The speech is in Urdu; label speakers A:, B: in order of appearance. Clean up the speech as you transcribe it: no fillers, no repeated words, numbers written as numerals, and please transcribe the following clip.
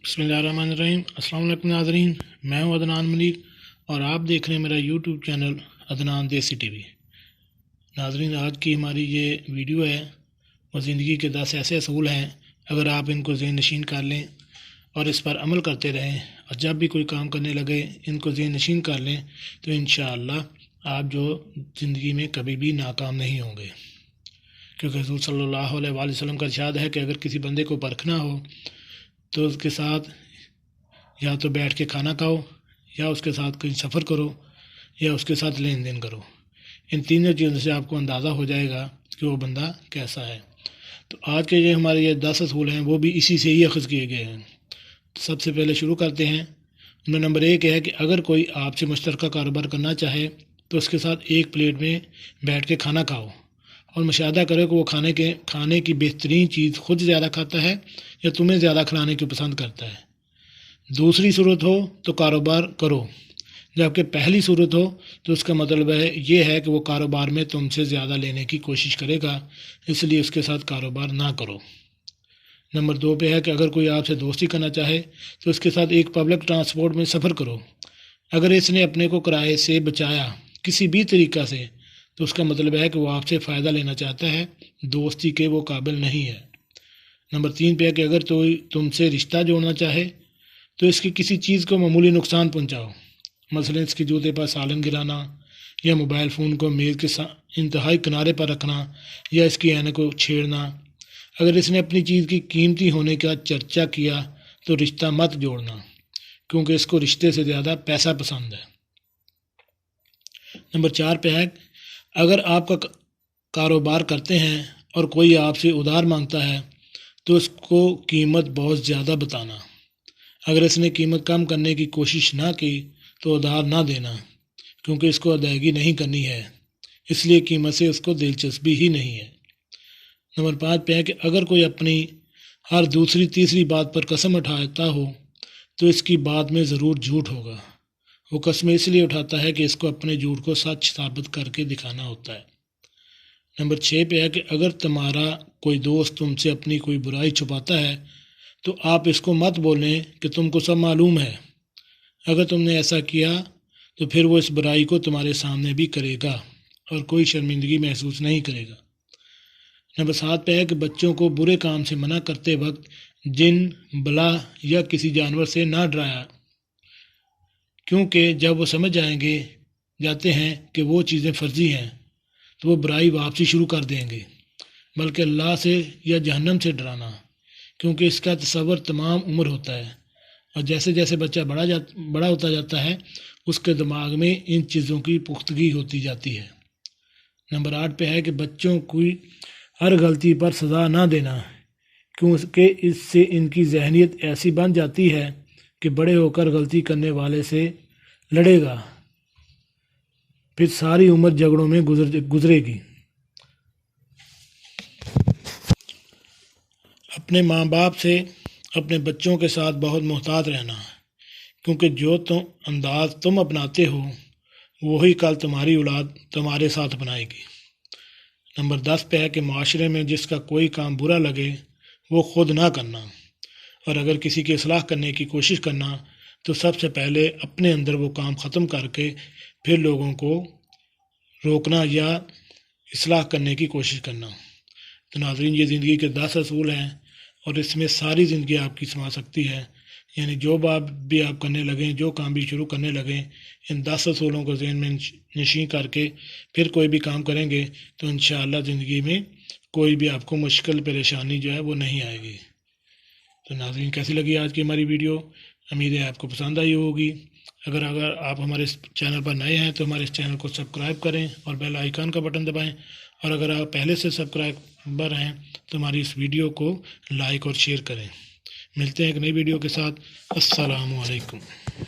A: بسم اللہ الرحمن الرحیم۔ السلام علیکم ناظرین، میں ہوں عدنان منیر اور آپ دیکھ رہے ہیں میرا یوٹیوب چینل عدنان دیسی ٹی وی۔ ناظرین، آج کی ہماری یہ ویڈیو ہے وہ زندگی کے 10 ایسے اصول ہیں، اگر آپ ان کو ذہن نشین کر لیں اور اس پر عمل کرتے رہیں اور جب بھی کوئی کام کرنے لگے ان کو ذہن نشین کر لیں تو انشاءاللہ آپ جو زندگی میں کبھی بھی ناکام نہیں ہوں گے، کیونکہ حضور صلی اللہ علیہ وآلہ وسلم کا ارشاد ہے کہ اگر کسی بندے کو پرکھنا ہو تو اس کے ساتھ یا تو بیٹھ کے کھانا کھاؤ، یا اس کے ساتھ کہیں سفر کرو، یا اس کے ساتھ لین دین کرو۔ ان تینوں چیزوں سے آپ کو اندازہ ہو جائے گا کہ وہ بندہ کیسا ہے۔ تو آج کے جو ہمارے یہ 10 اصول ہیں وہ بھی اسی سے ہی اخذ کیے گئے ہیں۔ تو سب سے پہلے شروع کرتے ہیں۔ ان میں نمبر 1 ہے کہ اگر کوئی آپ سے مشترکہ کاروبار کرنا چاہے تو اس کے ساتھ ایک پلیٹ میں بیٹھ کے کھانا کھاؤ اور مشاہدہ کرو کہ وہ کھانے کی بہترین چیز خود زیادہ کھاتا ہے یا تمہیں زیادہ کھلانے کی پسند کرتا ہے۔ دوسری صورت ہو تو کاروبار کرو، جبکہ پہلی صورت ہو تو اس کا مطلب یہ ہے کہ وہ کاروبار میں تم سے زیادہ لینے کی کوشش کرے گا، اس لیے اس کے ساتھ کاروبار نہ کرو۔ نمبر 2 پہ ہے کہ اگر کوئی آپ سے دوستی کرنا چاہے تو اس کے ساتھ ایک پبلک ٹرانسپورٹ میں سفر کرو۔ اگر اس نے اپنے کو کرائے سے بچایا کسی بھی طریقہ سے تو اس کا مطلب ہے کہ وہ آپ سے فائدہ لینا چاہتا ہے، دوستی کے وہ قابل نہیں ہے۔ نمبر 3 پہ ہے کہ اگر کوئی تم سے رشتہ جوڑنا چاہے تو اس کی کسی چیز کو معمولی نقصان پہنچاؤ، مثلا اس کے جوتے پر سالن گرانا، یا موبائل فون کو میز کے انتہائی کنارے پر رکھنا، یا اس کی اینک کو چھیڑنا۔ اگر اس نے اپنی چیز کی قیمتی ہونے کا چرچا کیا تو رشتہ مت جوڑنا، کیونکہ اس کو رشتے سے زیادہ پیسہ پسند ہے۔ نمبر 4 پہ ہے اگر آپ کا کاروبار کرتے ہیں اور کوئی آپ سے ادھار مانگتا ہے تو اس کو قیمت بہت زیادہ بتانا۔ اگر اس نے قیمت کم کرنے کی کوشش نہ کی تو ادھار نہ دینا، کیونکہ اس کو ادائیگی نہیں کرنی ہے، اس لیے قیمت سے اس کو دلچسپی ہی نہیں ہے۔ نمبر 5 پہ ہے کہ اگر کوئی اپنی ہر دوسری تیسری بات پر قسم اٹھاتا ہو تو اس کی بات میں ضرور جھوٹ ہوگا۔ وہ قسمیں اس لیے اٹھاتا ہے کہ اس کو اپنے جھوٹ کو سچ ثابت کر کے دکھانا ہوتا ہے۔ نمبر 6 پہ ہے کہ اگر تمہارا کوئی دوست تم سے اپنی کوئی برائی چھپاتا ہے تو آپ اس کو مت بولیں کہ تم کو سب معلوم ہے۔ اگر تم نے ایسا کیا تو پھر وہ اس برائی کو تمہارے سامنے بھی کرے گا اور کوئی شرمندگی محسوس نہیں کرے گا۔ نمبر 7 پہ ہے کہ بچوں کو برے کام سے منع کرتے وقت جن، بلا یا کسی جانور سے نہ ڈرایا، کیونکہ جب وہ سمجھ جاتے ہیں کہ وہ چیزیں فرضی ہیں تو وہ برائی واپسی شروع کر دیں گے، بلکہ اللہ سے یا جہنم سے ڈرانا، کیونکہ اس کا تصور تمام عمر ہوتا ہے، اور جیسے جیسے بچہ بڑا ہوتا جاتا ہے اس کے دماغ میں ان چیزوں کی پختگی ہوتی جاتی ہے۔ نمبر 8 پہ ہے کہ بچوں کی ہر غلطی پر سزا نہ دینا، کیونکہ اس سے ان کی ذہنیت ایسی بن جاتی ہے کہ بڑے ہو کر غلطی کرنے والے سے لڑے گا، پھر ساری عمر جھگڑوں میں گزرے گی۔ اپنے ماں باپ سے اپنے بچوں کے ساتھ بہت محتاط رہنا، کیونکہ جو انداز تم اپناتے ہو وہی کل تمہاری اولاد تمہارے ساتھ اپنائے گی۔ نمبر 10 پہ ہے کہ معاشرے میں جس کا کوئی کام برا لگے وہ خود نہ کرنا، اور اگر کسی کی اصلاح کرنے کی کوشش کرنا تو سب سے پہلے اپنے اندر وہ کام ختم کر کے پھر لوگوں کو روکنا یا اصلاح کرنے کی کوشش کرنا۔ تو ناظرین، یہ زندگی کے 10 اصول ہیں اور اس میں ساری زندگی آپ کی سما سکتی ہے، یعنی جو بات بھی آپ کرنے لگیں، جو کام بھی شروع کرنے لگیں، ان 10 اصولوں کو ذہن میں نشین کر کے پھر کوئی بھی کام کریں گے تو انشاءاللہ زندگی میں کوئی بھی آپ کو مشکل پریشانی جو ہے وہ نہیں آئے گی۔ تو ناظرین، کیسی لگی آج کی ہماری ویڈیو؟ امید ہے آپ کو پسند آئی ہوگی۔ اگر آپ ہمارے اس چینل پر نئے ہیں تو ہمارے اس چینل کو سبسکرائب کریں اور بیل آئیکن کا بٹن دبائیں، اور اگر آپ پہلے سے سبسکرائبر ہیں تو ہماری اس ویڈیو کو لائک اور شیئر کریں۔ ملتے ہیں ایک نئی ویڈیو کے ساتھ۔ السلام علیکم۔